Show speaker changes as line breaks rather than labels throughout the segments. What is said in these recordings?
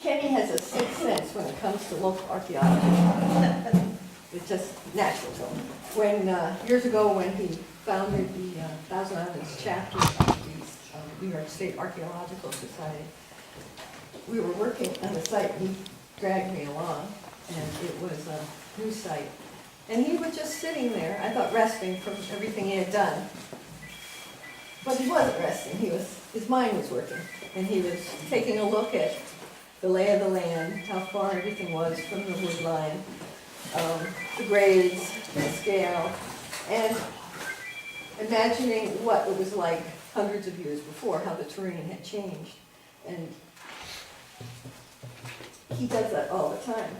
Kenny has a sixth sense when it comes to local archaeology. It's just natural to him. When, years ago, when he founded the Thousand Islands chapter of the New York State Archaeological Society, we were working on the site, and he dragged me along, and it was a new site. And he was just sitting there, I thought resting from everything he had done. But he wasn't resting, his mind was working. And he was taking a look at the lay of the land, how far everything was from the wood line, the grades, the scale, and imagining what it was like hundreds of years before, how the terrain had changed. And he does that all the time.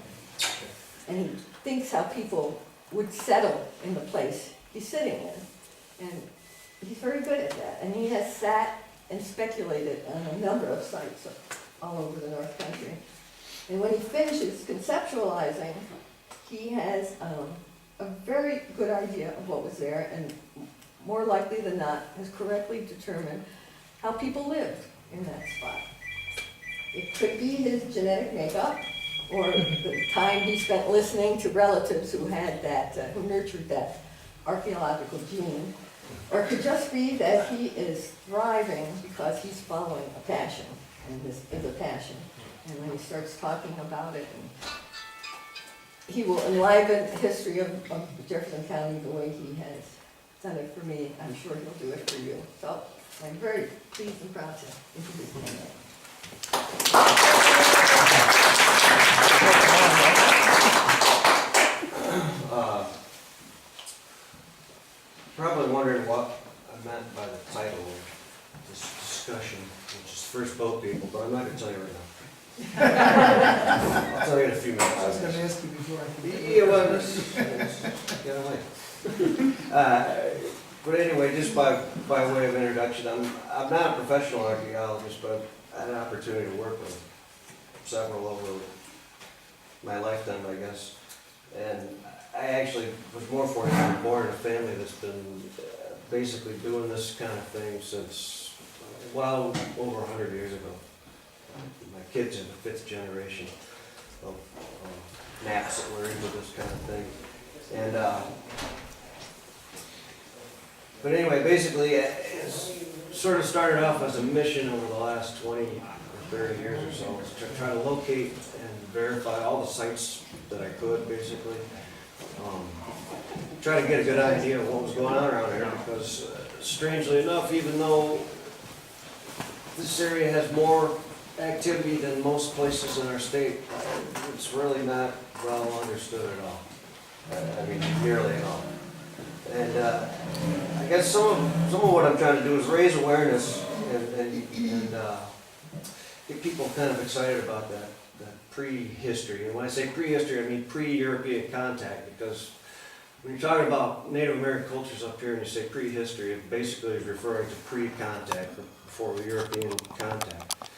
And he thinks how people would settle in the place he's sitting in. And he's very good at that. And he has sat and speculated on a number of sites all over the North Country. And when he finishes conceptualizing, he has a very good idea of what was there, and more likely than not, has correctly determined how people lived in that spot. It could be his genetic makeup, or the time he spent listening to relatives who had that, who nurtured that archaeological gene, or it could just be that he is thriving because he's following a passion, and this is a passion. And when he starts talking about it, and he will enliven the history of Jefferson County the way he has done it for me. I'm sure he'll do it for you. So I'm very pleased and proud to introduce Ken Knapp.
Probably wondering what I meant by the title of this discussion, which is First Boat People, but I'm not going to tell you right now. I'll tell you in a few minutes.
I was going to ask you before I forget.
Yeah, well, get away. But anyway, just by way of introduction, I'm not a professional archaeologist, but I had an opportunity to work with several over my lifetime, I guess. And I actually was more fortunate to be born in a family that's been basically doing this kind of thing since, well, over 100 years ago. My kids are the 5th generation of Knapps that were into this kind of thing. And, but anyway, basically, it's sort of started off as a mission over the last 20 or 30 years or so, to try to locate and verify all the sites that I could, basically. Try to get a good idea of what was going on around here, because strangely enough, even though this area has more activity than most places in our state, it's really not well understood at all. I mean, nearly at all. And I guess some of what I'm trying to do is raise awareness and get people kind of excited about that prehistory. And when I say prehistory, I mean pre-European contact, because when you're talking about Native American cultures up here and you say prehistory, it basically is referring to pre-contact, before European contact.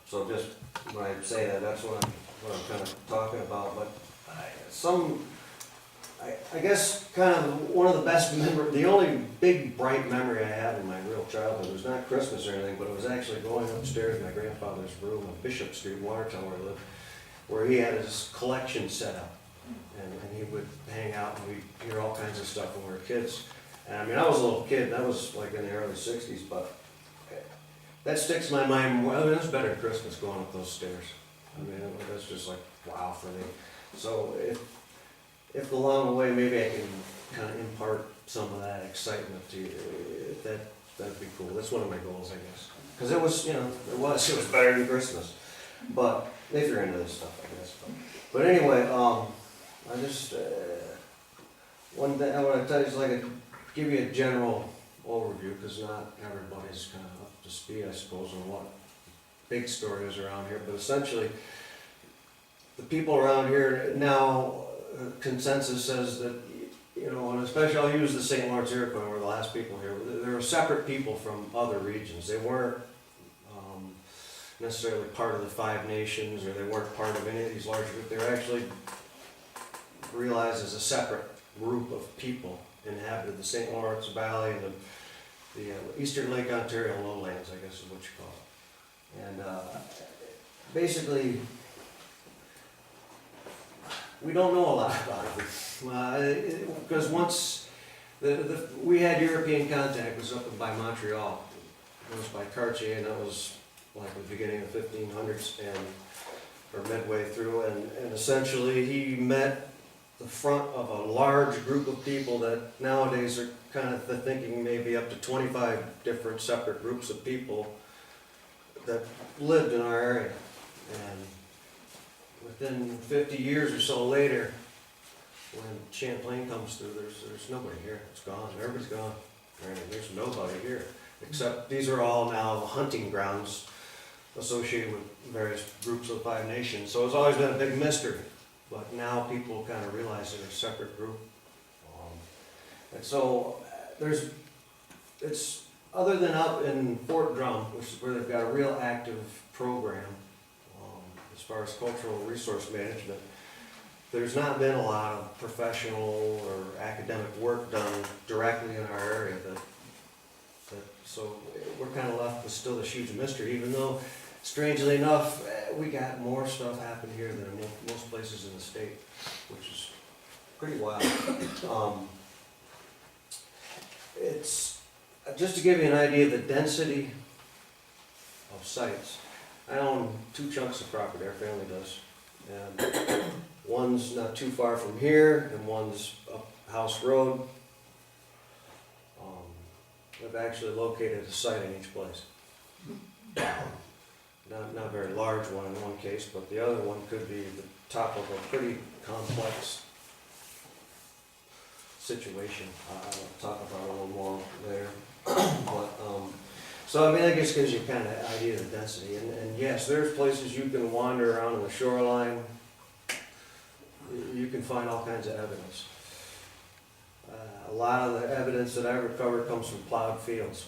So just when I say that, that's what I'm kind of talking about. But I guess kind of one of the best the only big bright memory I have in my real childhood was not Christmas or anything, but it was actually going upstairs in my grandfather's room on Bishop Street, Watertown, where I lived, where he had his collection set up. And he would hang out and we'd hear all kinds of stuff when we were kids. And I mean, I was a little kid, that was like in the early 60s, but that sticks in my mind. Well, I mean, that's better than Christmas going up those stairs. I mean, that's just like, wow for me. So if along the way maybe I can kind of impart some of that excitement to you, that'd be cool. That's one of my goals, I guess. Because it was, it was better than Christmas. But if you're into this stuff, I guess. But anyway, I just, one thing I want to tell you is give you a general overview, because not everybody's kind of up to speed, I suppose, on what big story is around here. But essentially, the people around here now, consensus says that, and especially I'll use the St. Lawrence Iroquois, were the last people here. They were separate people from other regions. They weren't necessarily part of the 5 nations, or they weren't part of any of these larger groups. They were actually realized as a separate group of people inhabited the St. Lawrence Valley and the eastern Lake Ontario lowlands, I guess is what you call it. And basically, we don't know a lot about it. Because once we had European contact, it was up by Montreal. It was by Cartier, and that was like the beginning of the 1500s, or midway through, and essentially he met the front of a large group of people that nowadays are kind of thinking maybe up to 25 different separate groups of people that lived in our area. And within 50 years or so later, when Champlain comes through, there's nobody here. It's gone. Everybody's gone. I mean, there's nobody here. Except these are all now hunting grounds associated with various groups of the Five Nations. So it's always been a big mystery. But now people kind of realize they're a separate group. And so it's other than up in Fort Drum, which is where they've got a real active program as far as cultural resource management, there's not been a lot of professional or academic work done directly in our area. So we're kind of left with still this huge mystery, even though, strangely enough, we got more stuff happen here than in most places in the state, which is pretty wild. It's just to give you an idea of the density of sites. I own 2 chunks of property, our family does, and one's not too far from here, and one's up House Road. I've actually located a site in each place. Not a very large one in one case, but the other one could be the top of a pretty complex situation. I'll talk about it a little more later. But, so I mean, that just gives you kind of an idea of the density. And yes, there's places you can wander around on the shoreline. You can find all kinds of evidence. A lot of the evidence that I recovered comes from plowed fields.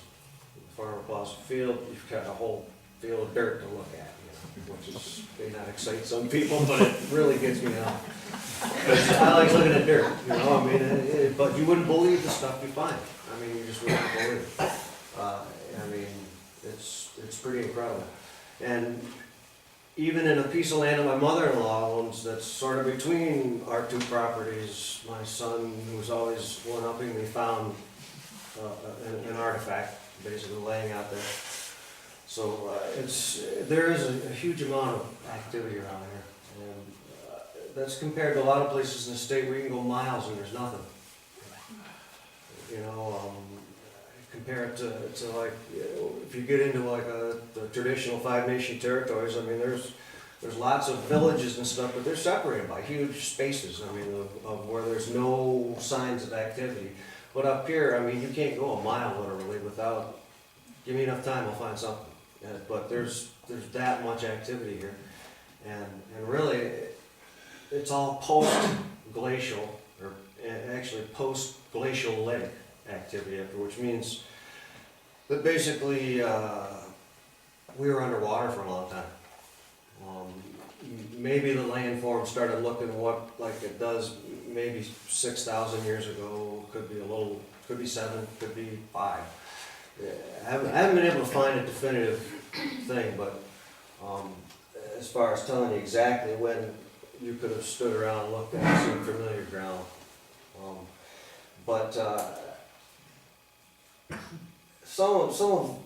The farmer plows a field, you've got a whole field of dirt to look at, which is, may not excite some people, but it really gets me out. 'Cause I like looking at dirt, I mean, but you wouldn't believe the stuff you find. I mean, you just wouldn't believe it. I mean, it's pretty incredible. And even in a piece of land that my mother-in-law owns that's sort of between our 2 properties, my son, who was always one-upping me, found an artifact basically laying out there. So there is a huge amount of activity around here. And that's compared to a lot of places in the state where you can go miles and there's nothing. Compare it to like, if you get into like the traditional Five Nation territories, I mean, there's lots of villages and stuff, but they're separated by huge spaces, I mean, of where there's no signs of activity. But up here, I mean, you can't go a mile literally without, give me enough time, I'll find something. But there's that much activity here. And really, it's all post-glacial, or actually post-glacial lake activity, which means that basically we were underwater for a long time. Maybe the landform started looking what like it does maybe 6,000 years ago, could be 7, could be 5. I haven't been able to find a definitive thing, but as far as telling you exactly when you could have stood around and looked at some familiar ground. But some of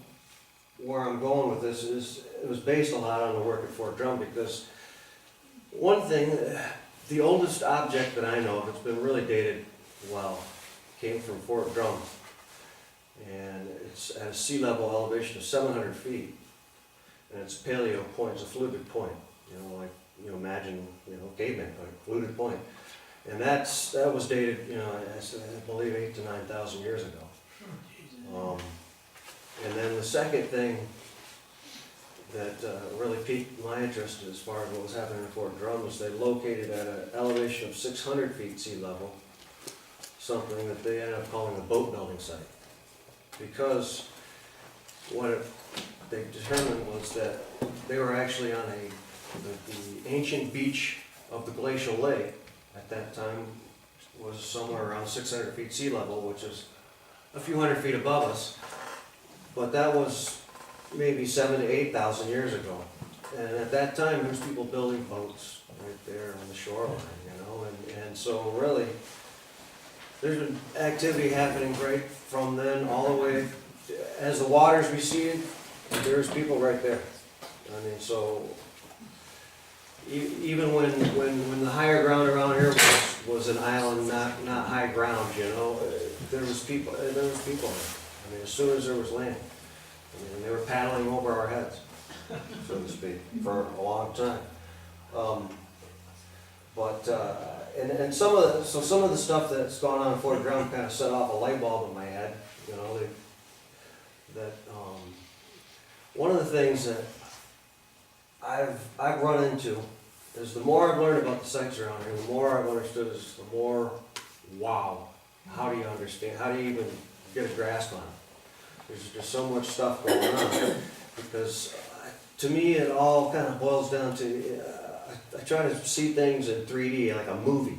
where I'm going with this is, it was based a lot on the work at Fort Drum, because one thing, the oldest object that I know of that's been really dated well came from Fort Drum, and it's at a sea level elevation of 700 feet, and it's a paleo point, it's a fluted point, like imagine caveman, like a fluted point, and that was dated I believe 8,000 to 9,000 years ago. And then the second thing that really piqued my interest as far as what was happening in Fort Drum was they located at an elevation of 600 feet sea level, something that they ended up calling a boat building site. Because what they determined was that they were actually on the ancient beach of the glacial lake at that time was somewhere around 600 feet sea level, which is a few hundred feet above us. But that was maybe 7,000 to 8,000 years ago. And at that time, there was people building boats right there on the shoreline, you know, and so really, there's been activity happening right from then all the way, as the waters receded, there's people right there. I mean, so, even when the higher ground around here was an island, not high ground, you know, there was people there. I mean, as soon as there was land, I mean, they were paddling over our heads, so to speak, for a long time. And some of the stuff that's gone on in Fort Drum kind of set off a light bulb in my head, you know, one of the things that I've run into is the more I've learned about the sites around here, the more I've understood is the more, wow, how do you understand, how do you even get a grasp on it? There's just so much stuff going on, because to me it all kind of boils down to, I try to see things in 3D like a movie,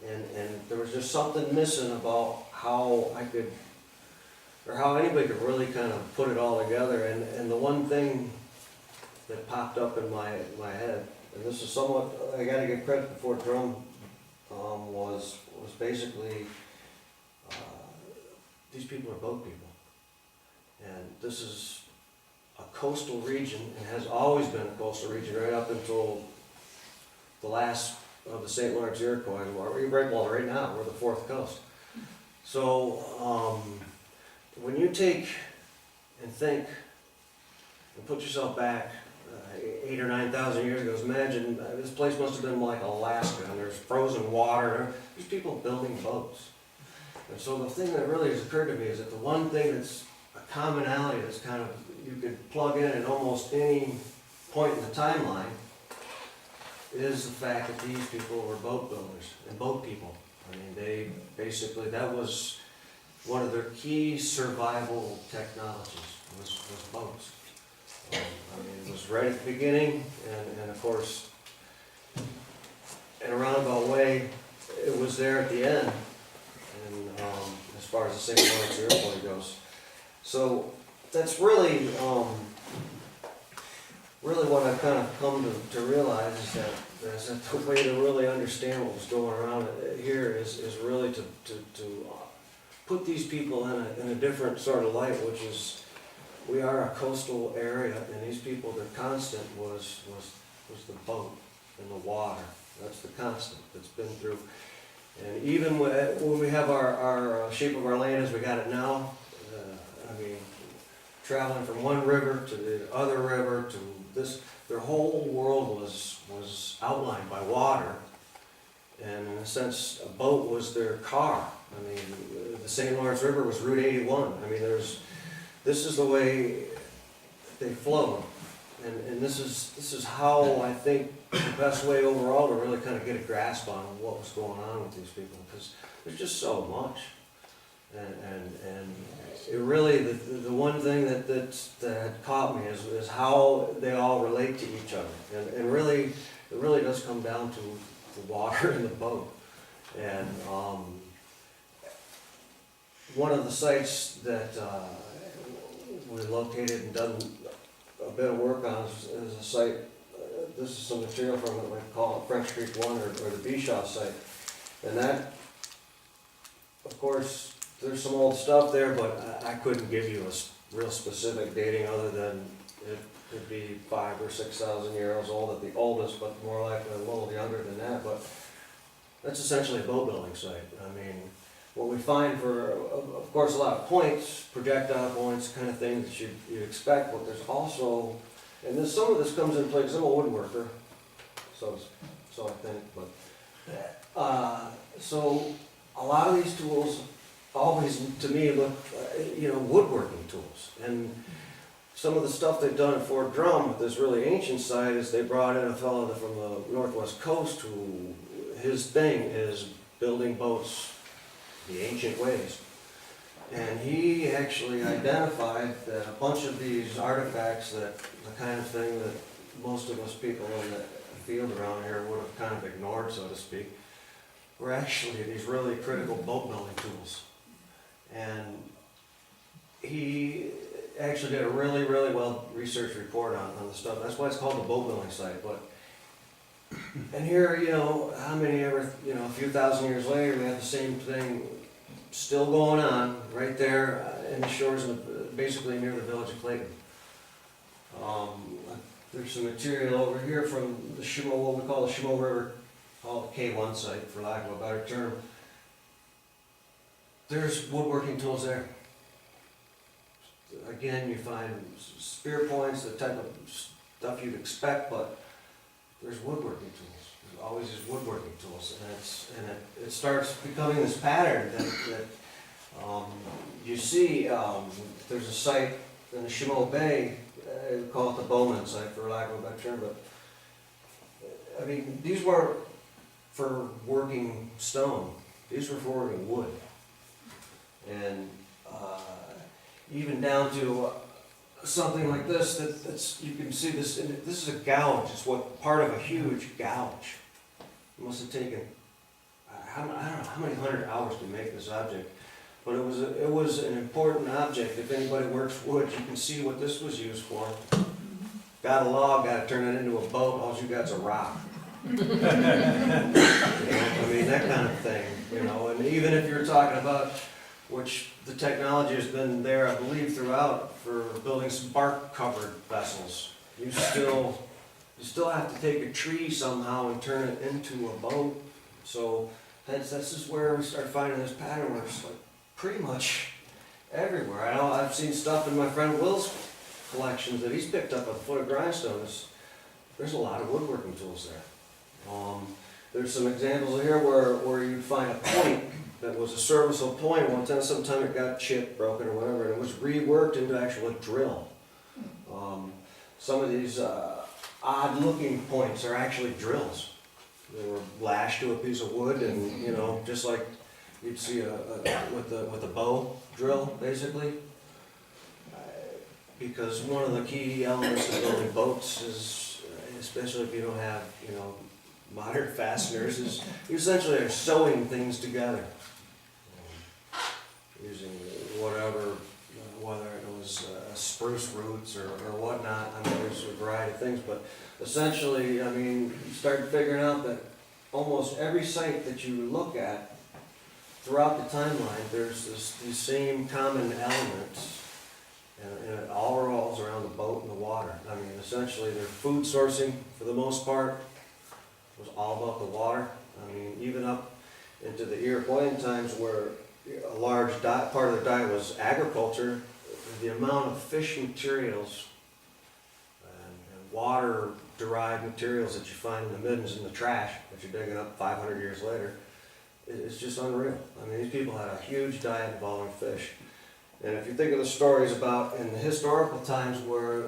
and there was just something missing about how I could, or how anybody could really kind of put it all together. And the one thing that popped up in my head, and this is somewhat, I gotta give credit to Fort Drum, was basically, these people are boat people. And this is a coastal region, and has always been a coastal region right up until the last of the St. Lawrence Iroquois, right now, we're the fourth coast. So, when you take and think and put yourself back 8,000 or 9,000 years ago, imagine this place must have been like Alaska, and there's frozen water, there's people building boats. And so the thing that really has occurred to me is that the one thing that's a commonality that's kind of, you could plug in at almost any point in the timeline, is the fact that these people were boat builders and boat people. I mean, they basically, that was one of their key survival technologies, was boats. I mean, it was right at the beginning, and of course, in a roundabout way, it was there at the end, and as far as the St. Lawrence Iroquois goes. So that's really what I've kind of come to realize is that the way to really understand what was going around here is really to put these people in a different sort of light, which is, we are a coastal area, and these people, their constant was the boat and the water. That's the constant that's been through. And even when we have our shape of our land as we got it now, I mean, traveling from one river to the other river to this, their whole world was outlined by water, and in a sense, a boat was their car. I mean, the St. Lawrence River was Route 81. I mean, this is the way they flowed, and this is how I think the best way overall to really kind of get a grasp on what was going on with these people, because there's just so much, and it really, the one thing that caught me is how they all relate to each other, and really, it really does come down to the water and the boat. And one of the sites that we located and done a bit of work on is a site, this is some material from it, we call it French Creek 1 or the Bishaw site. And that, of course, there's some old stuff there, but I couldn't give you a real specific dating other than it could be 5,000 or 6,000 years old at the oldest, but more likely a little younger than that. But that's essentially a boat building site. I mean, what we find for, of course, a lot of points, projectile points, kind of things that you expect, but there's also, and some of this comes into play, because I'm a woodworker, so I think, but, so a lot of these tools always, to me, look, woodworking tools. And some of the stuff they've done at Fort Drum with this really ancient site is they brought in a fellow from the northwest coast who, his thing is building boats the ancient ways. And he actually identified that a bunch of these artifacts, that the kind of thing that most of us people in the field around here would have kind of ignored, so to speak, were actually these really critical boat building tools. And he actually did a really, really well researched report on the stuff. That's why it's called the boat building site. But and here, you know, how many ever, you know, a few thousand years later, we have the same thing still going on right there in the shores of basically near the village of Clayton. There's some material over here from the Shimo, what we call the Shimo River, called K1 site, for lack of a better term. There's woodworking tools there. Again, you find spear points, the type of stuff you'd expect, but there's woodworking tools. There's always these woodworking tools, and it starts becoming this pattern that you see. There's a site in the Shimo Bay, we call it the Bowman site for lack of a better term, but I mean, these weren't for working stone, these were for working wood. And even down to something like this, that's, you can see this, this is a gouge, it's what, part of a huge gouge. It must have taken, I don't know how many hundred hours to make this object, but it was an important object. If anybody works wood, you can see what this was used for. Got a log, got to turn it into a boat, all you got's a rock. You know, I mean, that kind of thing, you know, and even if you're talking about, which the technology has been there, I believe, throughout for building some bark-covered vessels. You still have to take a tree somehow and turn it into a boat. So hence, this is where we start finding this pattern where it's like pretty much everywhere. I know I've seen stuff in my friend Will's collections that he's picked up at the foot of grindstones. There's a lot of woodworking tools there. There's some examples here where you'd find a point that was a serviceable point. One time, sometime it got chipped, broken, or whatever, and it was reworked into actual drill. Some of these odd-looking points are actually drills. They were lashed to a piece of wood, and you know, just like you'd see with a bow drill, basically. Because one of the key elements of building boats is, especially if you don't have, you know, modern fasteners, is you essentially are sewing things together. Using whatever, whether it was spruce roots or whatnot. I mean, there's a variety of things, but essentially, I mean, you start figuring out that almost every site that you look at throughout the timeline, there's these same common elements, and it all revolves around the boat and the water. I mean, essentially, their food sourcing, for the most part, was all about the water. I mean, even up into the Iroquoian times where a large part of the diet was agriculture, the amount of fish materials and water-derived materials that you find in the middens and the trash that you're digging up 500 years later, it's just unreal. I mean, these people had a huge diet involving fish. And if you think of the stories about in the historical times where,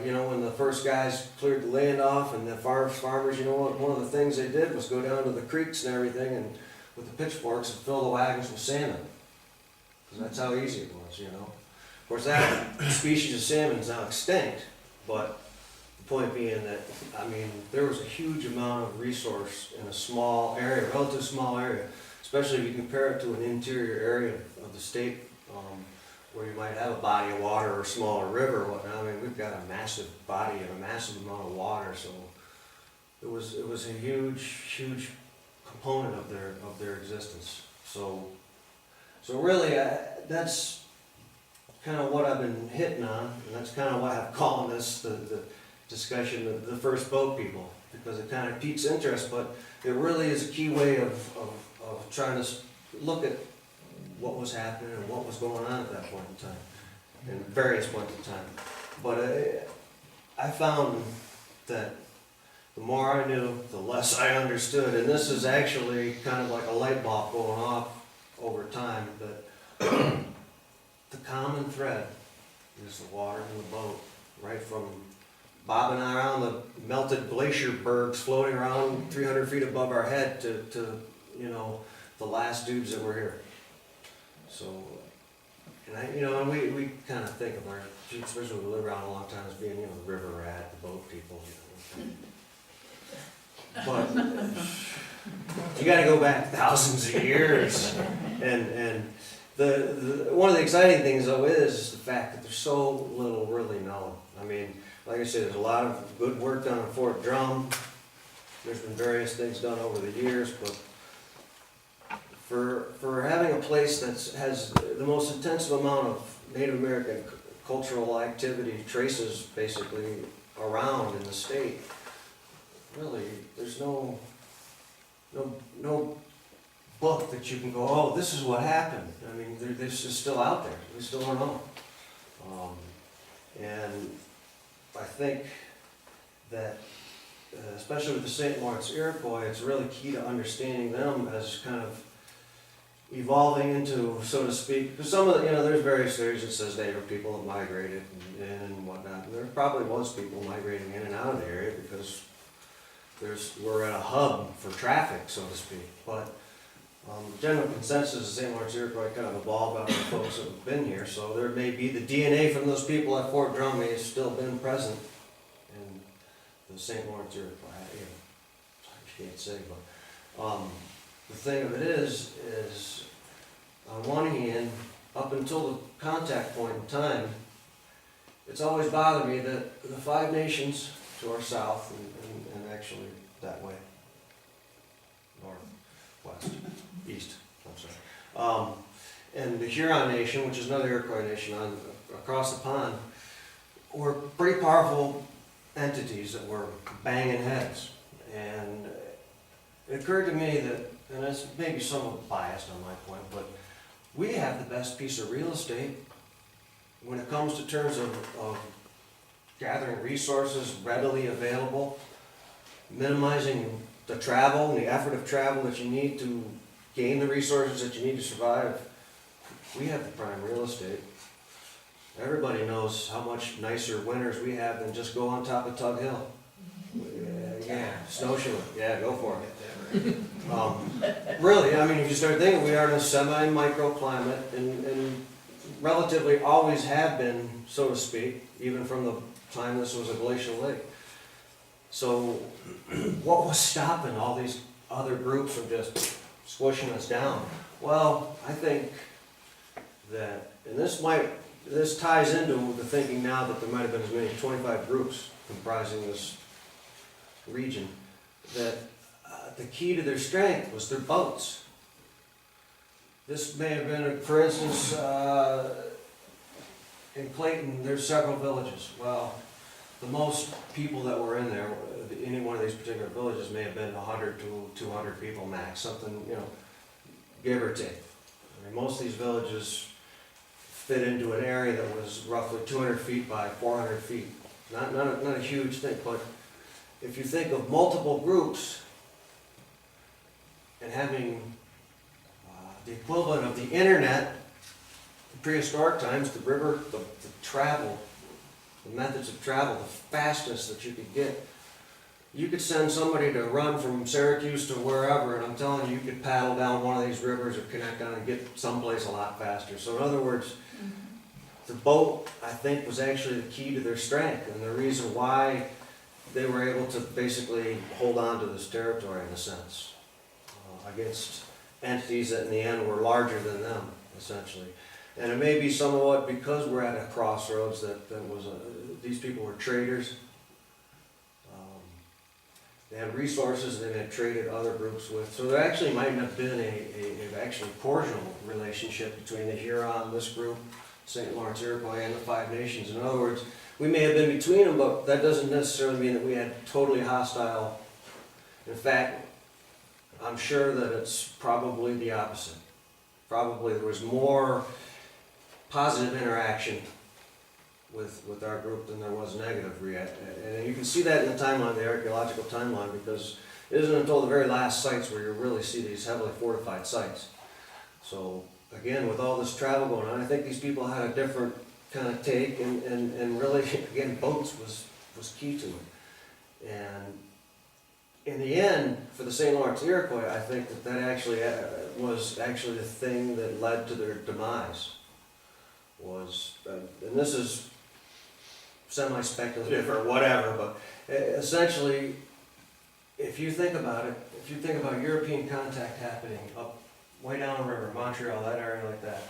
you know, when the first guys cleared the land off and the farmers, you know, one of the things they did was go down to the creeks and everything and with the pitchforks and fill the wagons with salmon. Because that's how easy it was, you know. Of course, that species of salmon is now extinct, but the point being that, I mean, there was a huge amount of resource in a small area, relatively small area, especially if you compare it to an interior area of the state, where you might have a body of water or a smaller river or whatnot. I mean, we've got a massive body and a massive amount of water, so it was a huge component of their existence. So really, that's kind of what I've been hitting on, and that's kind of why I'm calling this the discussion of the first boat people, because it kind of piques interest, but it really is a key way of trying to look at what was happening and what was going on at that point in time, and various points in time. But I found that the more I knew, the less I understood, and this is actually kind of like a light bulb going off over time, that the common thread is the water in the boat, right from bobbing around the melted glacier bergs floating around 300 feet above our head to you know, the last dudes that were here. So, and and we kind of think of our, especially when we live around a long time, as being, you know, the river rat, the boat people, you know. But you got to go back thousands of years, and One of the exciting things though is the fact that there's so little really known. I mean, like I said, there's a lot of good work done on Fort Drum. There's been various things done over the years, but for having a place that has the most intensive amount of Native American cultural activity traces basically around in the state, really, there's no book that you can go, oh, this is what happened. I mean, this is still out there. We still don't know. And I think that, especially with the St. Lawrence Iroquois, it's really key to understanding them as kind of evolving into, so to speak, because some of the, there's various theories that says they were people that migrated and whatnot. And there probably was people migrating in and out of the area because we're at a hub for traffic, so to speak. But general consensus is St. Lawrence Iroquois kind of evolved out of the folks that have been here. So there may be the DNA from those people at Fort Drum may have still been present in the St. Lawrence Iroquois. I can't say, but the thing of it is on one hand, up until the contact point in time, it's always bothered me that the Five Nations to our south and actually that way, north, west, east, I'm sorry, and the Huron Nation, which is another Iroquois nation across the pond, were pretty powerful entities that were banging heads. And it occurred to me that, and it's maybe somewhat biased on my point, but we have the best piece of real estate when it comes to terms of gathering resources readily available, minimizing the travel and the effort of travel that you need to gain the resources that you need to survive. We have the prime real estate. Everybody knows how much nicer winters we have than just go on top of Tug Hill. Yeah, snowshoeing, yeah, go for it. Really, I mean, if you start thinking, we are in a semi-microclimate and relatively always have been, so to speak, even from the time this was a glacial lake. So what was stopping all these other groups from just squishing us down? Well, I think that, and this ties into the thinking now that there might have been as many as 25 groups comprising this region, that the key to their strength was their boats. This may have been, for instance, in Clayton, there's several villages. Well, the most people that were in there, any one of these particular villages may have been 100 to 200 people max, something, give or take. I mean, most of these villages fit into an area that was roughly 200 feet by 400 feet. Not a huge thing, but if you think of multiple groups and having the equivalent of the internet in prehistoric times, the river, the travel, the methods of travel, the fastest that you could get. You could send somebody to run from Syracuse to wherever, and I'm telling you, you could paddle down one of these rivers or connect down and get someplace a lot faster. So in other words, the boat, I think, was actually the key to their strength and the reason why they were able to basically hold on to this territory in a sense, against entities that in the end were larger than them, essentially. And it may be somewhat because we're at a crossroads that these people were traders. They had resources that they had traded other groups with. So there actually might have been a actually cordial relationship between the Huron, this group, St. Lawrence Iroquois, and the Five Nations. In other words, we may have been between them, but that doesn't necessarily mean that we had totally hostile. In fact, I'm sure that it's probably the opposite. Probably there was more positive interaction with our group than there was negative reaction. And you can see that in the timeline, the archaeological timeline, because it isn't until the very last sites where you really see these heavily fortified sites. So again, with all this travel going on, I think these people had a different kind of take, and really, again, boats was key to it. And in the end, for the St. Lawrence Iroquois, I think that actually was actually the thing that led to their demise. Was, and this is semi-speculative or whatever, but essentially, if you think about it, if you think about European contact happening up way down the river, Montreal, that area like that.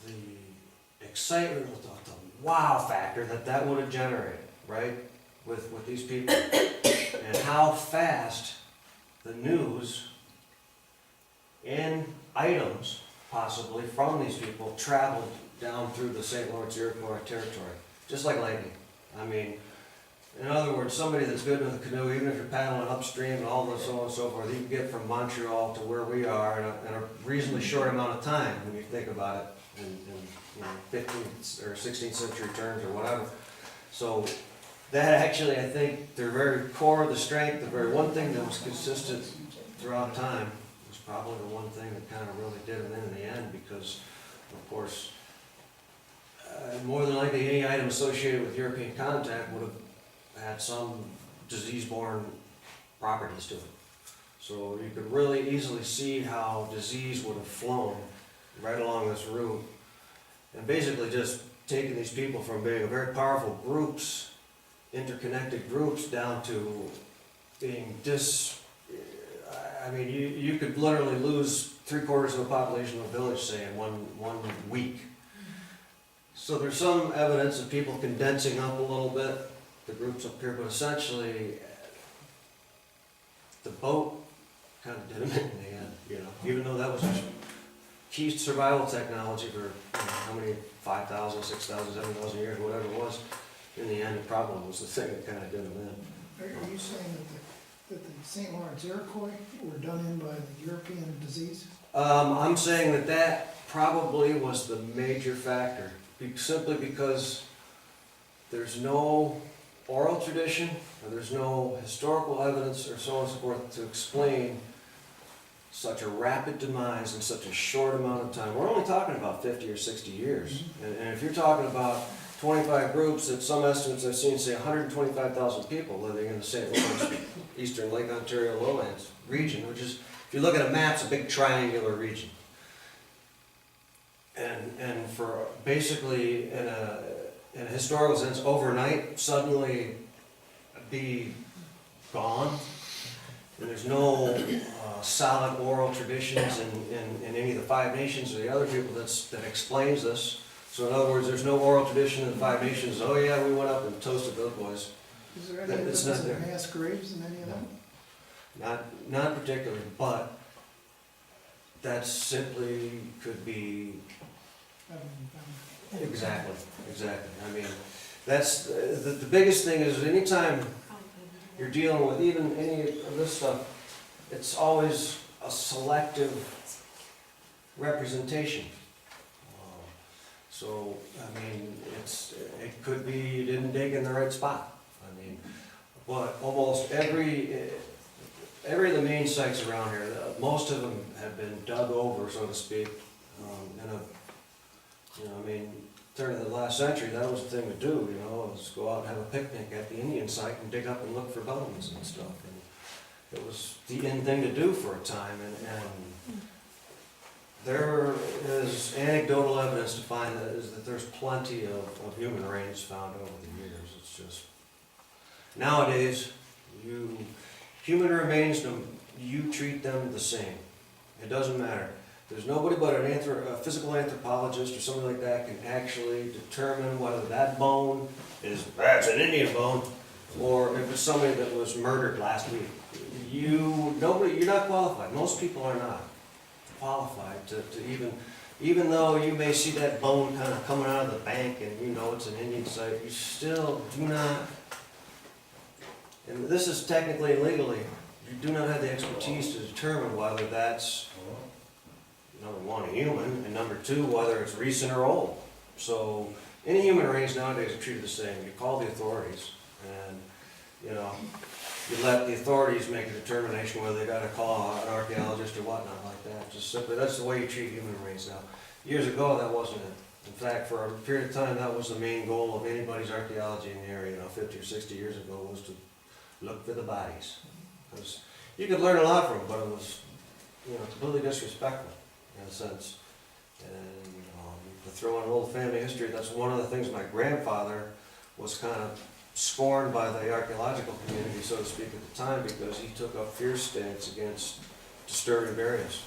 The excitement, the wow factor that would have generated, right, with these people, and how fast the news and items, possibly, from these people traveled down through the St. Lawrence Iroquois territory, just like lightning. I mean, in other words, somebody that's good with a canoe, even if you're paddling upstream and all this, so on and so forth, you can get from Montreal to where we are in a reasonably short amount of time, when you think about it, in 15th or 16th century terms or whatever. So that actually, I think, the very core of the strength, the very one thing that was consistent throughout time, was probably the one thing that kind of really did them in the end, because, of course, more than likely any item associated with European contact would have had some disease-borne properties to it. So you could really easily see how disease would have flown right along this route, and basically just taking these people from being very powerful groups, interconnected groups, down to being I mean, you could literally lose 3/4 of the population of a village, say, in one week. So there's some evidence of people condensing up a little bit, the groups up here, but essentially the boat kind of did them in the end, you know, even though that was just key survival technology for, you know, how many, 5,000, 6,000, 7,000 years, whatever it was. In the end, it probably was the thing that kind of did them in.
Are you saying that the St. Lawrence Iroquois were done in by the European disease?
I'm saying that probably was the major factor, simply because there's no oral tradition, or there's no historical evidence, or so on and so forth, to explain such a rapid demise in such a short amount of time. We're only talking about 50 or 60 years. And if you're talking about 25 groups, at some estimates I've seen say 125,000 people living in the St. Lawrence Eastern Lake Ontario lowlands region, which is, if you look at a map, it's a big triangular region. And for basically, in a historical sense, overnight, suddenly be gone, and there's no solid oral traditions in any of the Five Nations or the other people that explains this. So in other words, there's no oral tradition in the Five Nations, oh yeah, we went up and toasted those boys.
Is there any evidence of mass graves in any of them?
Not particularly, but that simply could be. Exactly. I mean, that's, the biggest thing is anytime you're dealing with even any of this stuff, it's always a selective representation. So, I mean, it could be you didn't dig in the right spot. I mean, but almost every of the main sites around here, most of them have been dug over, so to speak, I mean, turn of the last century, that was the thing to do, you know, was go out and have a picnic at the Indian site and dig up and look for bones and stuff. And it was the in thing to do for a time, and there is anecdotal evidence to find that there's plenty of human remains found over the years. It's just, nowadays, human remains, you treat them the same. It doesn't matter. There's nobody but a physical anthropologist or something like that can actually determine whether that bone that's an Indian bone, or if it's somebody that was murdered last week. You're not qualified. Most people are not qualified to even though you may see that bone kind of coming out of the bank and you know it's an Indian site, you still do not, and this is technically and legally, you do not have the expertise to determine whether that's, number one, a human, and number two, whether it's recent or old. So any human remains nowadays are treated the same. You call the authorities, and you let the authorities make a determination whether they got to call an archaeologist or whatnot like that. Just simply, that's the way you treat human remains now. Years ago, that wasn't it. In fact, for a period of time, that was the main goal of anybody's archaeology in the area. 50 or 60 years ago, was to look for the bodies, because you could learn a lot from them, but it was, completely disrespectful in a sense. And to throw in a little family history, that's one of the things my grandfather was kind of scorned by the archaeological community, so to speak, at the time, because he took a fierce stance against disturbing burials.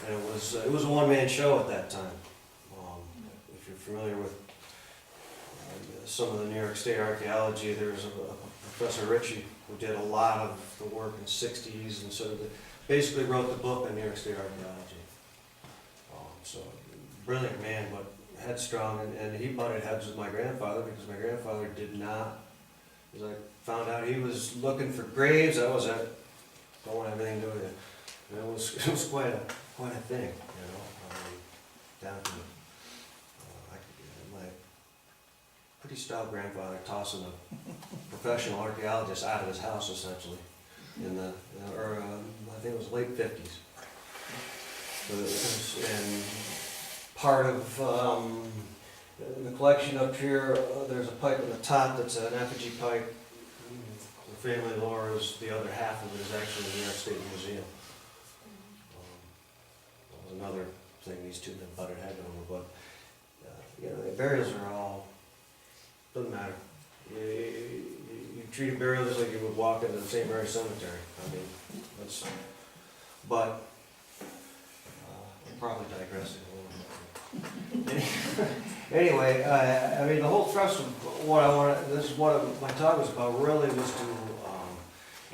And it was a one-man show at that time. If you're familiar with some of the New York State archaeology, there's a Professor Ritchie who did a lot of the work in the 60s and sort of basically wrote the book on New York State archaeology. So brilliant man, but headstrong, and he butted heads with my grandfather because my grandfather did not, as I found out, he was looking for graves. I was at, don't want everything to do with it. And it was quite a thing, you know, down to my pretty stout grandfather tossing a professional archaeologist out of his house essentially in the, I think it was late 50s. And part of the collection up here, there's a pipe on the top that's an effigy pipe. The family lore is the other half of it is actually the New York State Museum. That was another thing these two men butted head over, but you know, the burials are all, doesn't matter. You treat a burial just like you would walk into the St. Mary's Cemetery. I mean, that's, but I'm probably digressing a little bit. Anyway, I mean, the whole thrust of what I wanted, this is what my talk was about, really was to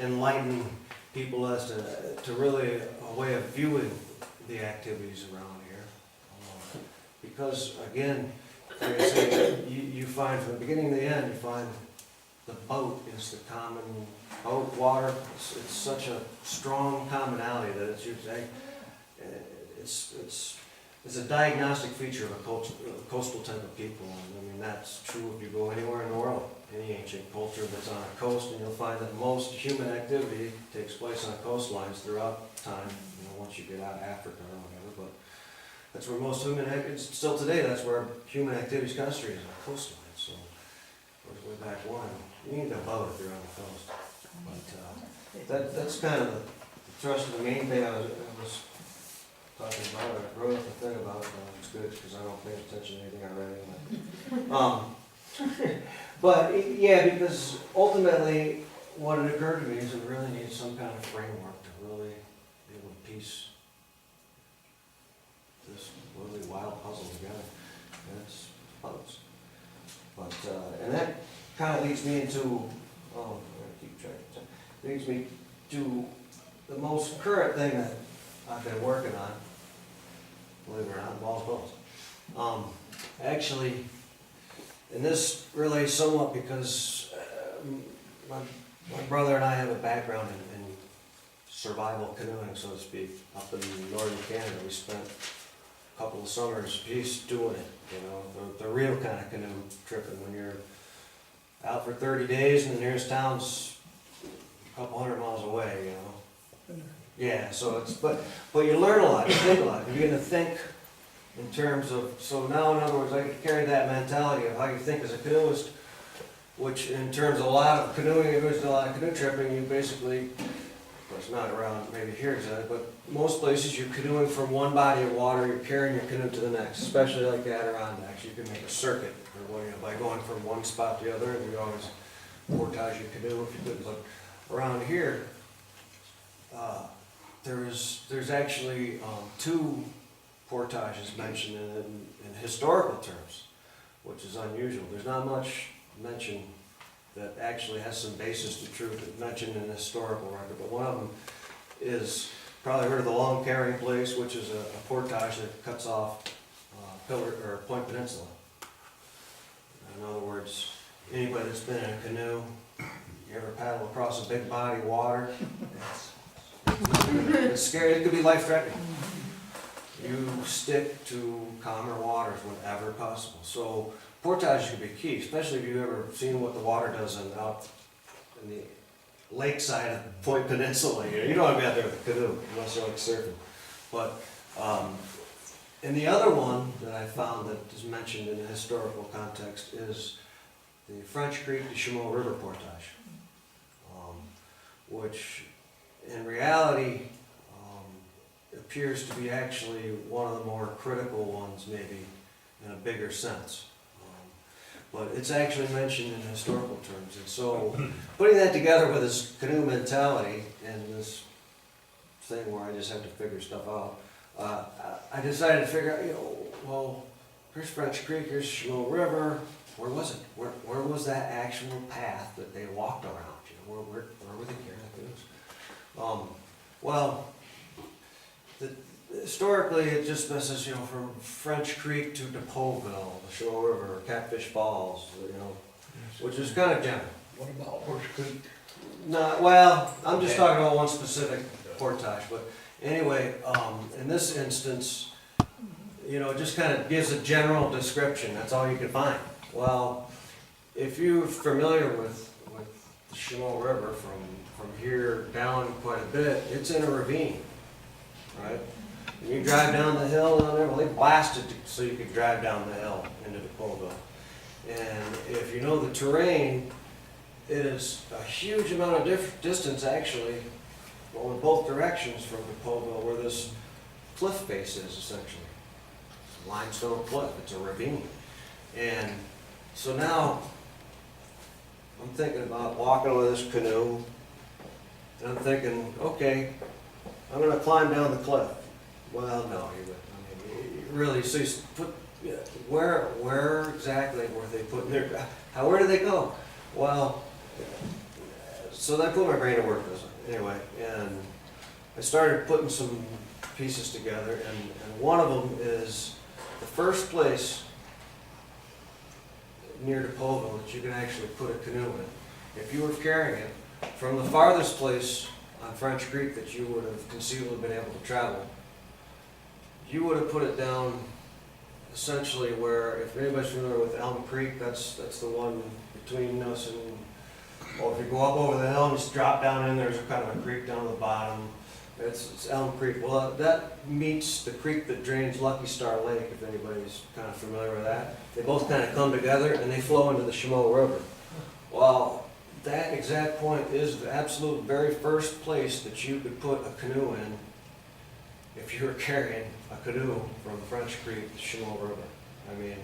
enlighten people as to really a way of viewing the activities around here. Because, again, like I say, you find from the beginning to the end, you find the boat is the common boat, water. It's such a strong commonality that it's a diagnostic feature of a coastal type of people. And I mean, that's true if you go anywhere in the world, any ancient culture that's on a coast, and you'll find that most human activity takes place on coastlines throughout time, you know, once you get out of Africa or whatever. But that's where most human activities, still today, that's where human activities concentrated on coastlines. So, way back when, you need a boat if you're on the coast. But that's kind of the thrust of the main thing I was talking about. I wrote up the thing about it, it's good because I don't pay attention to anything I read. But yeah, because ultimately what it occurred to me is it really needs some kind of framework to really be able to piece this really wild puzzle together. And it's boats. But, and that kind of leads me into, I'm going to keep track of time, leads me to the most current thing that I've been working on, believe it or not, involves boats. Actually, and this relates somewhat because my brother and I have a background in survival canoeing, so to speak, up in northern Canada. We spent a couple of summers apiece doing it, you know, the real kind of canoe tripping when you're out for 30 days and the nearest town's a couple hundred miles away, you know. Yeah, so it's, but you learn a lot, you think a lot. You begin to think in terms of, so now in other words, I can carry that mentality of how you think as a canoeist, which in terms of a lot of canoeing, if there's a lot of canoe tripping, you basically, of course not around maybe here exactly, but most places you're canoeing from one body of water, you're carrying your canoe to the next, especially like the Adirondacks. You can make a circuit or, you know, by going from one spot to the other, and you always portage your canoe if you could. But around here, there's actually two portages mentioned in historical terms, which is unusual. There's not much mention that actually has some basis to truth that's mentioned in the historical record, but one of them is, probably heard of the Long Carrying Place, which is a portage that cuts off Pillar or Point Peninsula. In other words, anybody that's been in a canoe, you ever paddle across a big body of water, it's scary, it could be life-threatening. You stick to calmer waters whenever possible. So portage can be key, especially if you've ever seen what the water does out in the lakeside of Point Peninsula. You don't want to be out there with a canoe unless you like surfing. But and the other one that I found that is mentioned in a historical context is the French Creek to Chameau River portage, which in reality appears to be actually one of the more critical ones, maybe in a bigger sense. But it's actually mentioned in historical terms. And so putting that together with this canoe mentality and this thing where I just have to figure stuff out. I decided to figure out, well, here's French Creek, here's Schmo River. Where was it? Where was that actual path that they walked around? Where were they carrying the canoes? Well, historically, it just messes, from French Creek to Depauville, the Schmo River, Catfish Falls, which is kind of general.
What about Horse Creek?
No, well, I'm just talking about one specific portage, but anyway, in this instance, it just kind of gives a general description, that's all you can find. Well, if you're familiar with the Schmo River from here down quite a bit, it's in a ravine, right? And you drive down the hill down there, well, they blasted so you could drive down the hill into Depauville. And if you know the terrain, it is a huge amount of distance actually, well, in both directions from Depauville, where this cliff face is essentially. It's a limestone cliff, it's a ravine. And so now, I'm thinking about walking with this canoe, and I'm thinking, okay, I'm gonna climb down the cliff. Well, no, you really, so where exactly were they putting where did they go? Well, so that put my brain to work this way. Anyway, and I started putting some pieces together, and one of them is the first place near Depauville that you can actually put a canoe in. If you were carrying it from the farthest place on French Creek that you would have conceivably been able to travel, you would have put it down essentially where, if anybody's familiar with Elm Creek, that's the one between us and, well, if you go up over the hill and just drop down in, there's a kind of a creek down at the bottom. It's Elm Creek. Well, that meets the creek that drains Lucky Star Lake, if anybody's kind of familiar with that. They both kind of come together and they flow into the Schmo River. Well, that exact point is the absolute very first place that you could put a canoe in if you were carrying a canoe from French Creek to Schmo River. I mean,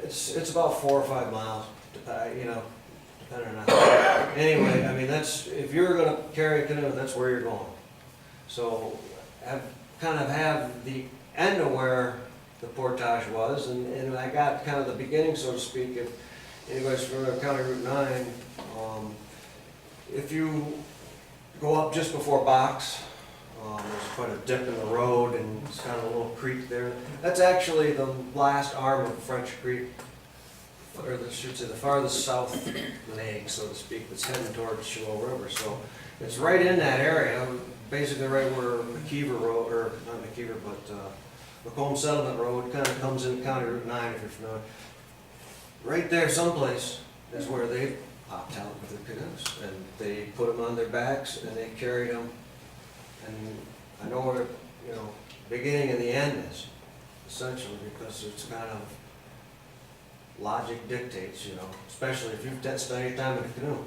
it's about 4 or 5 miles, depending on how. Anyway, I mean, if you're going to carry a canoe, that's where you're going. So, kind of have the end of where the portage was, and I got kind of the beginning, so to speak. If anybody's familiar with County Route 9, if you go up just before Box, there's quite a dip in the road, and it's kind of a little creek there. That's actually the last arm of French Creek, or I should say the farthest south leg, so to speak, that's heading towards Schmo River. So it's right in that area, basically right where McKeever Road, or not McKeever, but Macomb Settlement Road kind of comes in County Route 9, if you're familiar. Right there someplace is where they popped out with their canoes, and they put them on their backs and they carried them. And I know where beginning and the end is, essentially, because it's kind of logic dictates, especially if you've spent any time in a canoe.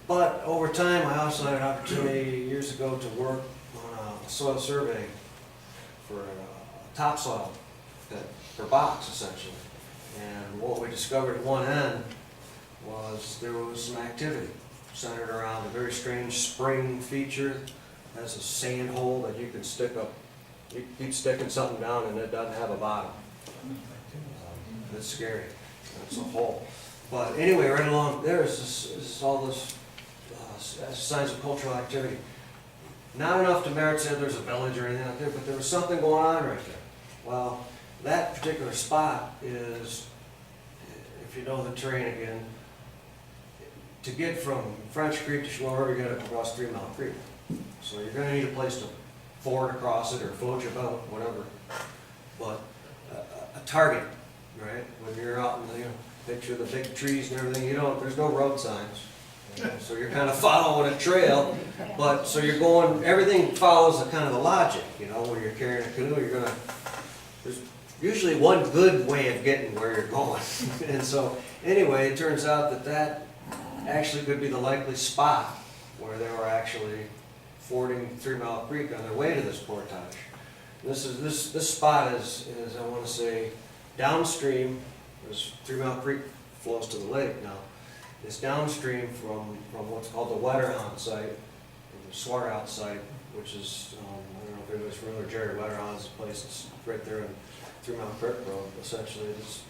But over time, I also had an opportunity years ago to work on a soil survey for topsoil for Box, essentially. And what we discovered at one end was there was some activity centered around a very strange spring feature. It has a sand hole that you can stick up. You keep sticking something down and it doesn't have a bottom. It's scary. It's a hole. But anyway, right along there is all this signs of cultural activity. Not enough to merit say there's a village or anything out there, but there was something going on right there. Well, that particular spot is, if you know the terrain again, to get from French Creek to Schmo River, you got to cross 3 Mile Creek. So you're going to need a place to ford across it or float your boat, whatever. But a target, right? When you're out in the picture the big trees and everything, there's no road signs. So you're kind of following a trail, but so you're going, everything follows a kind of a logic, when you're carrying a canoe, there's usually one good way of getting where you're going. And so anyway, it turns out that actually could be the likely spot where they were actually fording 3 Mile Creek on their way to this portage. This spot is I want to say downstream. There's 3 Mile Creek flows to the lake now, is downstream from what's called the Wetterhahn site, or the Swartout site, which is, I don't know if anybody's familiar with Jerry Wetterhahn's place. It's right there through Mount Crick Road, essentially. It's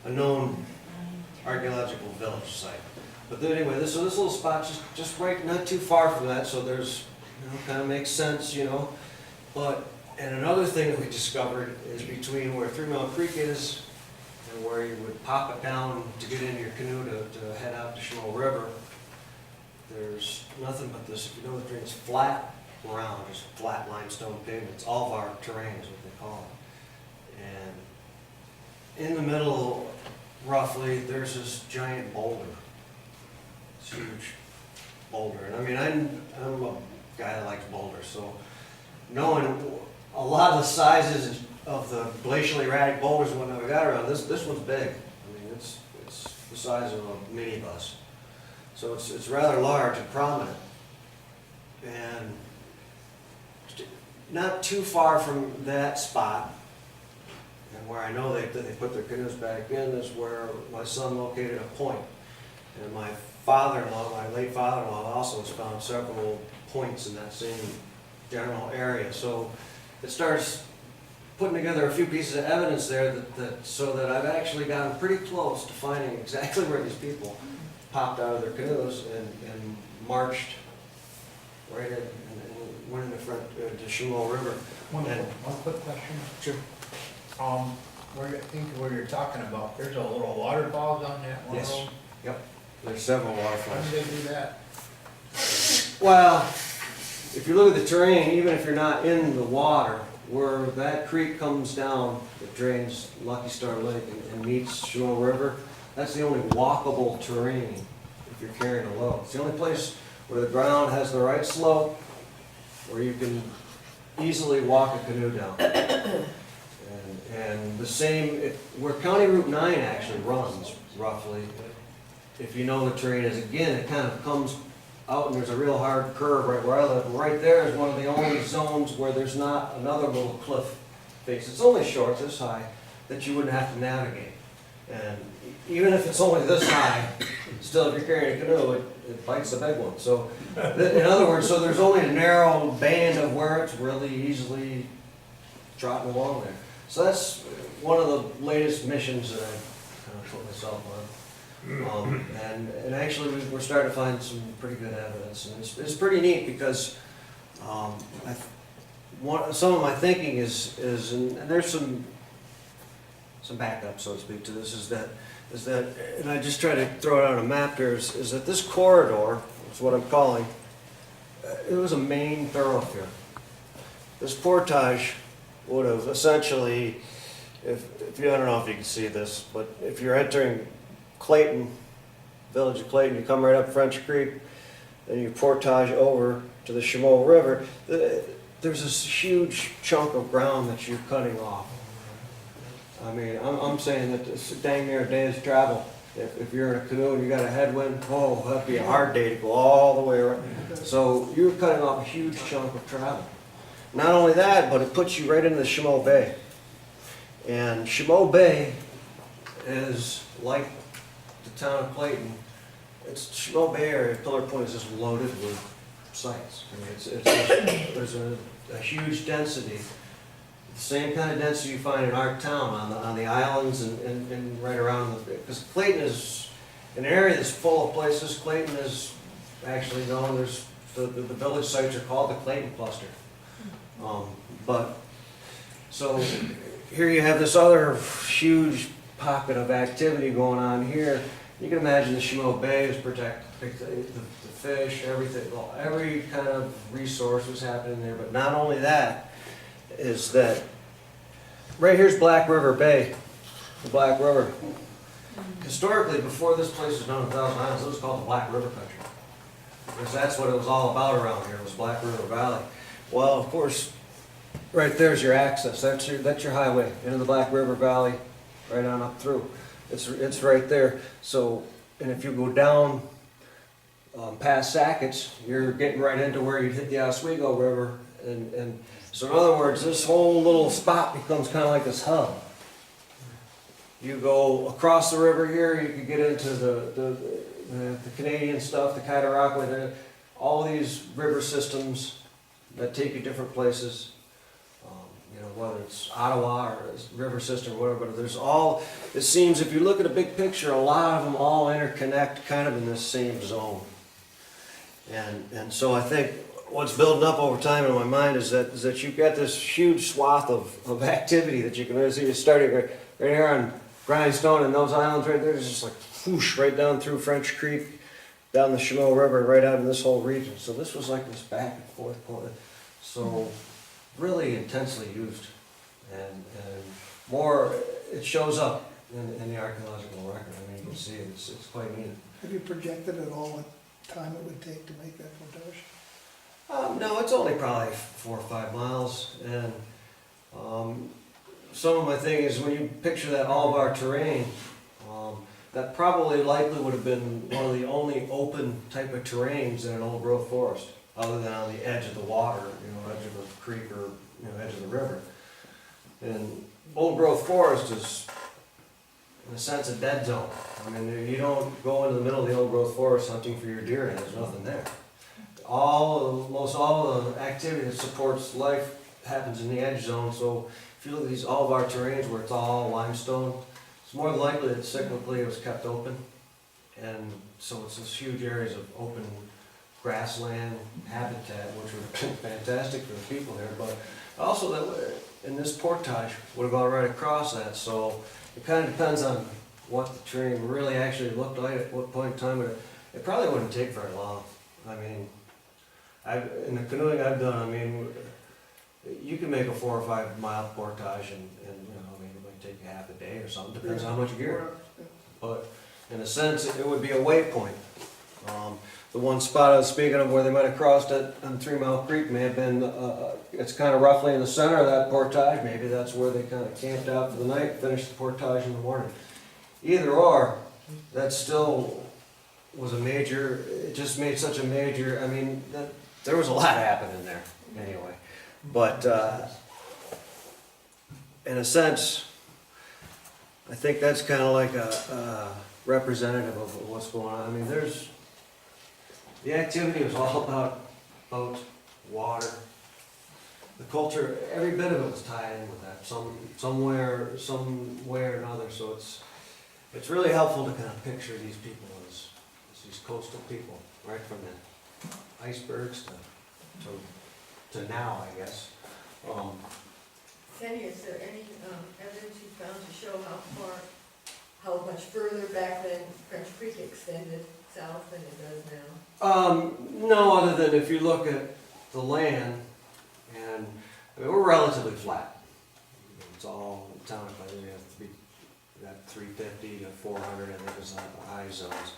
a known archaeological village site. But then anyway, so this little spot just right, not too far from that, so there's, kind of makes sense, But, and another thing that we discovered is between where 3 Mile Creek is and where you would pop it down to get into your canoe to head out to Schmo River, there's nothing but this, if you know the terrain, it's flat ground, just flat limestone pavement. It's all of our terrain is what they call it. And in the middle, roughly, there's this giant boulder. It's a huge boulder. And I mean, I'm a guy that likes boulders, so knowing a lot of the sizes of the glacially erratic boulders when I got around, this one's big. I mean, it's the size of a minibus. So it's rather large and prominent. And not too far from that spot, and where I know they put their canoes back in, is where my son located a point. And my father-in-law, my late father-in-law, also has found several points in that same general area. So it starts putting together a few pieces of evidence there so that I've actually gotten pretty close to finding exactly where these people popped out of their canoes and marched right in and went in the front to Schmo River.
One quick question.
Sure.
Where you're talking about, there's a little waterfalls on that one
Yes.
road?
Yep. There's several
How
waterfalls.
do they do that?
Well, if you look at the terrain, even if you're not in the water, where that creek comes down, that drains Lucky Star Lake and meets Schmo River, that's the only walkable terrain if you're carrying a load. It's the only place where the ground has the right slope, where you can easily walk a canoe down. And the same, where County Route 9 actually runs, roughly, if you know the terrain is, again, it kind of comes out and there's a real hard curve right where I live. And right there is one of the only zones where there's not another little cliff face. It's only short, this high, that you wouldn't have to navigate. And even if it's only this high, still if you're carrying a canoe, it bites the big one. So, in other words, so there's only a narrow band of where it's really easily trotting along there. So that's one of the latest missions that I kind of put myself on. And actually we're starting to find some pretty good evidence, and it's pretty neat because some of my thinking is and there's some backup, so to speak, to this, is that, and I just try to throw it on a map here, is that this corridor, is what I'm calling, it was a main thoroughfare. This portage would have essentially, if you, I don't know if you can see this, but if you're entering Clayton, village of Clayton, you come right up French Creek, then you portage over to the Schmo River, there's this huge chunk of ground that you're cutting off. I mean, I'm saying that it's dang near a day's travel. If you're in a canoe and you got a headwind, oh, that'd be a hard day to go all the way around. So you're cutting off a huge chunk of travel. Not only that, but it puts you right into the Schmo Bay. And Schmo Bay is like the town of Clayton. It's Schmo Bay area, Pillar Point is just loaded with sites. I mean, there's a huge density. The same kind of density you find in our town on the islands and right around because Clayton is an area that's full of places. Clayton is actually known, there's the village sites are called the Clayton Cluster. But so here you have this other huge pocket of activity going on here. You can imagine the Schmo Bay is protected, the fish, everything, well, every kind of resource was happening there. But not only that, is that right here's Black River Bay, the Black River. Historically, before this place was known as Thousand Islands, it was called the Black River Country. Because that's what it was all about around here, was Black River Valley. Well, of course, right there's your access. That's your highway into the Black River Valley, right on up through. It's right there. So, and if you go down past Sackett's, you're getting right into where you'd hit the Oswego River. And so in other words, this whole little spot becomes kind of like this hub. You go across the river here, you can get into the Canadian stuff, the Kitterockway, all these river systems that take you different places. You know, whether it's Ottawa or a river system or whatever, but there's all, it seems if you look at a big picture, a lot of them all interconnect kind of in this same zone. And so I think what's building up over time in my mind is that you've got this huge swath of activity that you can really see. You started right here on Grindstone and those islands right there, it's just like whoosh, right down through French Creek, down the Cheminots River, right out in this whole region. So this was like this back and forth point. So really intensely used, and more, it shows up in the archaeological record. I mean, you can see it, it's quite neat.
Have you projected at all what time it would take to make that portage?
No, it's only probably 4 or 5 miles, and some of my thing is when you picture that all of our terrain, that probably likely would have been one of the only open type of terrains in an old growth forest, other than on the edge of the water, you know, edge of a creek or, you know, edge of the river. And old growth forest is, in a sense, a dead zone. I mean, you don't go into the middle of the old growth forest hunting for your deer and there's nothing there. Most all the activity that supports life happens in the edge zone. So if you look at these, all of our terrains where it's all limestone, it's more than likely that cyclically it was kept open. And so it's these huge areas of open grassland habitat, which were fantastic for the people there, but also that in this portage would have gone right across that. So it kind of depends on what the terrain really actually looked like at what point in time. It probably wouldn't take very long. I mean, in the canoeing I've done, I mean, you can make a 4 or 5 mile portage and you know, I mean, it might take you half a day or something, depends on how much gear. But in a sense, it would be a waypoint. The one spot I was speaking of where they might have crossed it on 3 Mile Creek may have been, it's kind of roughly in the center of that portage. Maybe that's where they kind of camped out for the night, finished the portage in the morning. Either or, that still was a major, it just made such a major, I mean, there was a lot happening there anyway. But in a sense, I think that's kind of like a representative of what's going on. I mean, the activity was all about boats, water, the culture, every bit of it was tied in with that, some way or another. So it's really helpful to kind of picture these people as these coastal people, right from the icebergs to now, I guess.
Kenny, is there any evidence you found to show how much further back than French Creek extended south than it does now?
No, other than if you look at the land, and I mean, we're relatively flat. It's all town, I think we have 350 to 400, and there's the high zones.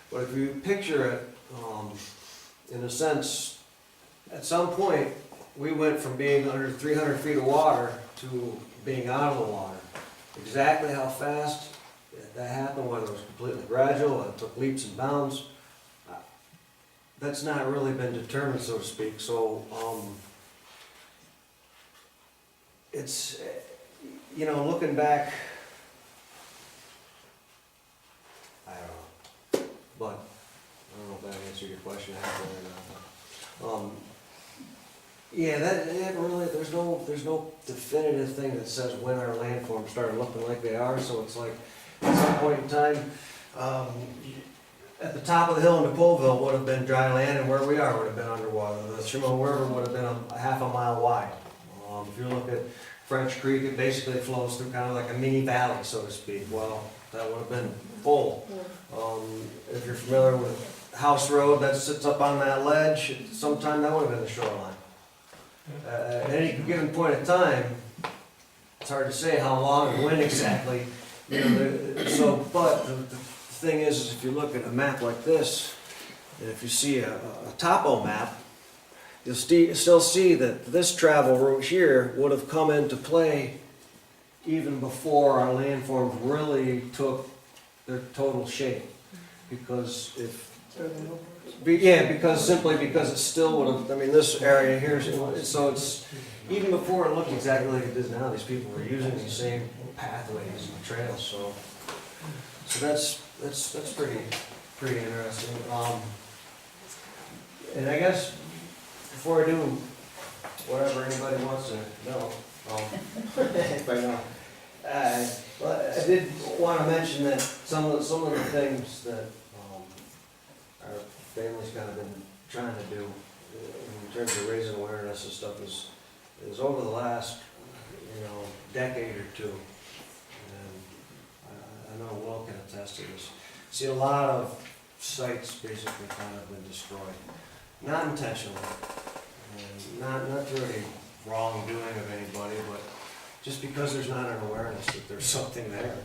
But if you picture it, in a sense, at some point, we went from being under 300 feet of water to being out of the water. Exactly how fast that happened, whether it was completely gradual, whether it took leaps and bounds, that's not really been determined, so to speak. So it's, you know, looking back, I don't know, but I don't know if that answered your question accurately or not. Yeah, that really, there's no definitive thing that says when our landforms started looking like they are. So it's like at some point in time, at the top of the hill in Depauville would have been dry land, and where we are would have been underwater. The Cheminots River would have been a half a mile wide. If you look at French Creek, it basically flows through kind of like a mini valley, so to speak. Well, that would have been full. If you're familiar with House Road that sits up on that ledge, sometime that would have been the shoreline. At any given point in time, it's hard to say how long and when exactly. You know, but the thing is if you look at a map like this, and if you see a topo map, you'll still see that this travel route here would have come into play even before our landforms really took their total shape. Because simply because it still would have, I mean, this area here, so it's, even before it looked exactly like it does now, these people were using these same pathways and trails, so that's pretty pretty interesting. And I guess before I do whatever anybody wants to know, if I know, well, I did want to mention that some of the things that our family's kind of been trying to do in terms of raising awareness and stuff is over the last, decade or two. And I know Will can attest to this. See, a lot of sites basically kind of been destroyed, not intentionally, and not through any wrongdoing of anybody, but just because there's not an awareness that there's something there.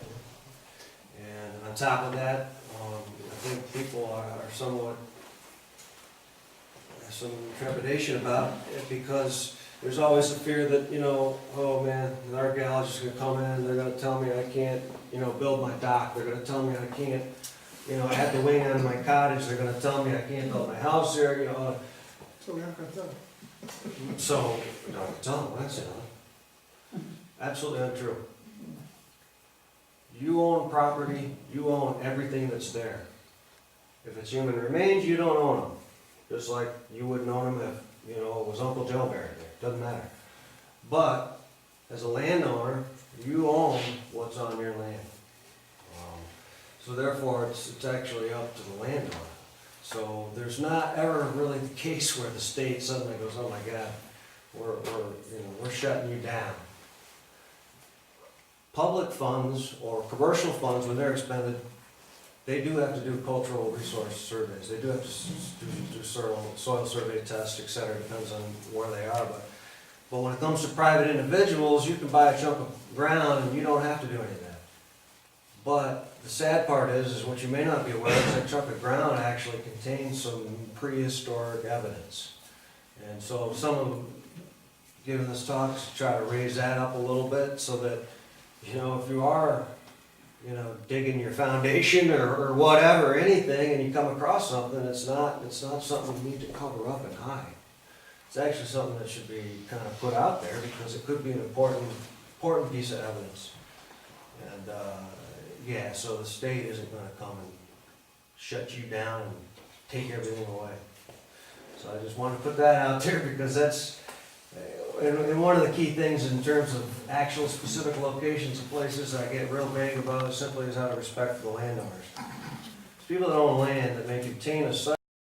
And on top of that, I think people are somewhat, have some trepidation about it because there's always the fear that, oh man, the archaeologist is gonna come in and they're gonna tell me I can't, build my dock. They're gonna tell me I can't, I have to wing on my cottage. They're gonna tell me I can't build my house there,
So we're not gonna tell them.
So, tell them, that's it. Absolutely untrue. You own property, you own everything that's there. If it's human remains, you don't own them. Just like you wouldn't own them if, it was Uncle Joe buried there, doesn't matter. But, as a landowner, you own what's on your land. So therefore, it's actually up to the landowner. So there's not ever really the case where the state suddenly goes, oh my God, we're shutting you down. Public funds or commercial funds, when they're expended, they do have to do cultural resource surveys. They do have to do soil survey tests, et cetera, depends on where they are. But when it comes to private individuals, you can buy a chunk of ground and you don't have to do any of that. But the sad part is what you may not be aware of is that chunk of ground actually contains some prehistoric evidence. And so some of them giving this talk to try to raise that up a little bit so that, if you are, digging your foundation or whatever, anything, and you come across something, it's not something you need to cover up and hide. It's actually something that should be kind of put out there because it could be an important piece of evidence. And, so the state isn't gonna come and shut you down and take everything away. So I just wanted to put that out there because that's, and one of the key things in terms of actual specific locations of places I get real vague about simply is out of respect for the landowners. People that own land that may contain a site